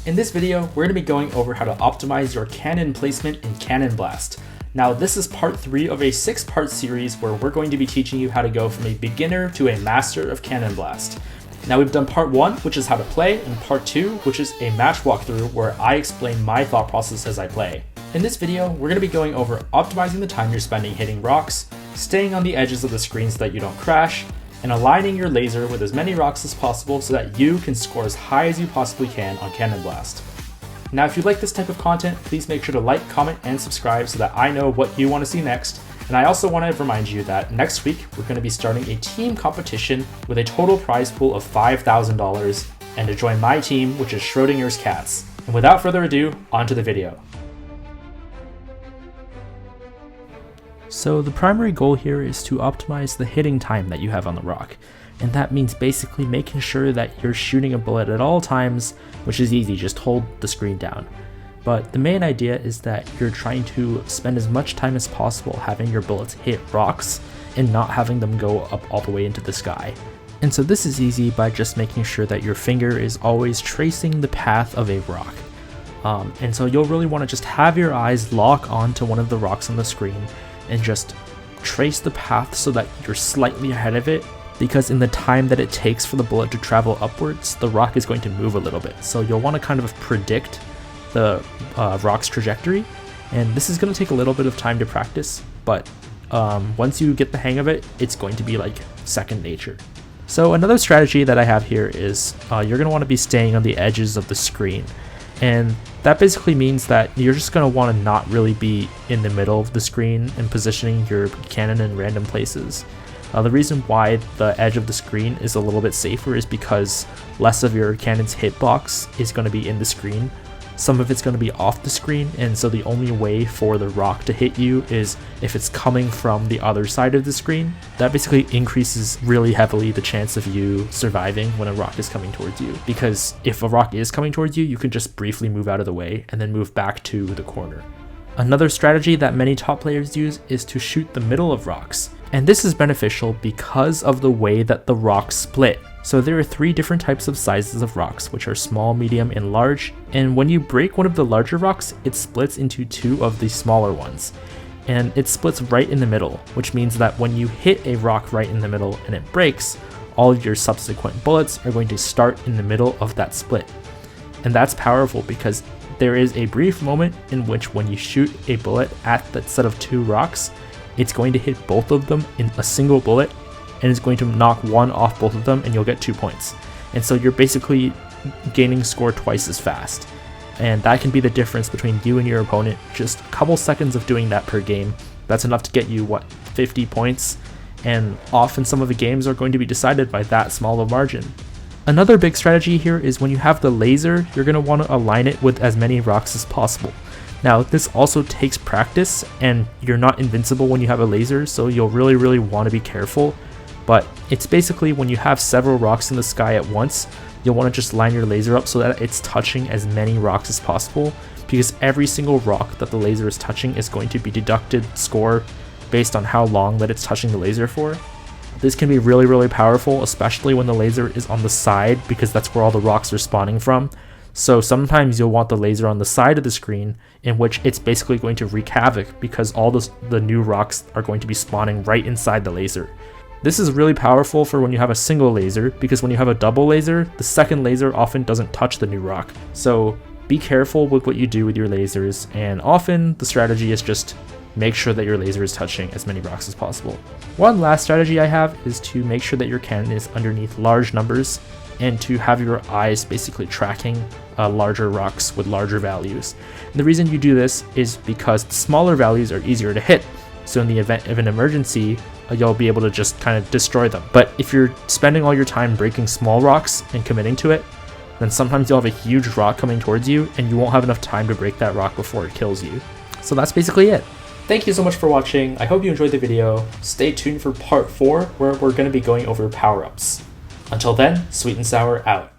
In this video, we're going to be going over how to optimize your cannon placement in Cannon Blast. Now, this is part 3 of a 6-part series where we're going to be teaching you how to go from a beginner to a master of Cannon Blast. Now, we've done part 1, which is how to play, and part 2, which is a match walkthrough where I explain my thought process as I play. In this video, we're going to be going over optimizing the time you're spending hitting rocks, staying on the edges of the screen so that you don't crash, and aligning your laser with as many rocks as possible so that you can score as high as you possibly can on Cannon Blast. Now, if you like this type of content, please make sure to like, comment, and subscribe so that I know what you want to see next. And I also want to remind you that next week, we're going to be starting a team competition with a total prize pool of $5,000, and to join my team, which is Schrodinger's Cats. And without further ado, on to the video. So the primary goal here is to optimize the hitting time that you have on the rock. And that means basically making sure that you're shooting a bullet at all times, which is easy, just hold the screen down. But the main idea is that you're trying to spend as much time as possible having your bullets hit rocks and not having them go up all the way into the sky. And so this is easy by just making sure that your finger is always tracing the path of a rock. And so you'll really want to just have your eyes lock onto one of the rocks on the screen and just trace the path so that you're slightly ahead of it, because in the time that it takes for the bullet to travel upwards, the rock is going to move a little bit. So you'll want to kind of predict the rock's trajectory, and this is going to take a little bit of time to practice, but once you get the hang of it, it's going to be like second nature. So another strategy that I have here is you're going to want to be staying on the edges of the screen. And that basically means that you're just going to want to not really be in the middle of the screen and positioning your cannon in random places. The reason why the edge of the screen is a little bit safer is because less of your cannon's hitbox is going to be in the screen. Some of it's going to be off the screen, and so the only way for the rock to hit you is if it's coming from the other side of the screen. That basically increases really heavily the chance of you surviving when a rock is coming towards you, because if a rock is coming towards you, you can just briefly move out of the way and then move back to the corner. Another strategy that many top players use is to shoot the middle of rocks, and this is beneficial because of the way that the rocks split. So there are 3 different types of sizes of rocks, which are small, medium, and large, and when you break one of the larger rocks, it splits into 2 of the smaller ones, and it splits right in the middle, which means that when you hit a rock right in the middle and it breaks, all of your subsequent bullets are going to start in the middle of that split. And that's powerful because there is a brief moment in which when you shoot a bullet at that set of 2 rocks, it's going to hit both of them in a single bullet, and it's going to knock one off both of them, and you'll get 2 points. And so you're basically gaining score twice as fast. And that can be the difference between you and your opponent. Just a couple seconds of doing that per game, that's enough to get you, 50 points? And often some of the games are going to be decided by that small of a margin. Another big strategy here is when you have the laser, you're going to want to align it with as many rocks as possible. Now, this also takes practice, and you're not invincible when you have a laser, so you'll really want to be careful. But it's basically when you have several rocks in the sky at once, you'll want to just line your laser up so that it's touching as many rocks as possible, because every single rock that the laser is touching is going to be deducted score based on how long that it's touching the laser for. This can be really powerful, especially when the laser is on the side, because that's where all the rocks are spawning from. So sometimes you'll want the laser on the side of the screen, in which it's basically going to wreak havoc because all the new rocks are going to be spawning right inside the laser. This is really powerful for when you have a single laser, because when you have a double laser, the second laser often doesn't touch the new rock. So be careful with what you do with your lasers, and often the strategy is just make sure that your laser is touching as many rocks as possible. One last strategy I have is to make sure that your cannon is underneath large numbers, and to have your eyes basically tracking larger rocks with larger values. And the reason you do this is because the smaller values are easier to hit. So in the event of an emergency, you'll be able to just kind of destroy them. But if you're spending all your time breaking small rocks and committing to it, then sometimes you'll have a huge rock coming towards you and you won't have enough time to break that rock before it kills you. So that's basically it. Thank you so much for watching. I hope you enjoyed the video. Stay tuned for part 4, where we're going to be going over power-ups. Until then, Sweet and Sour out.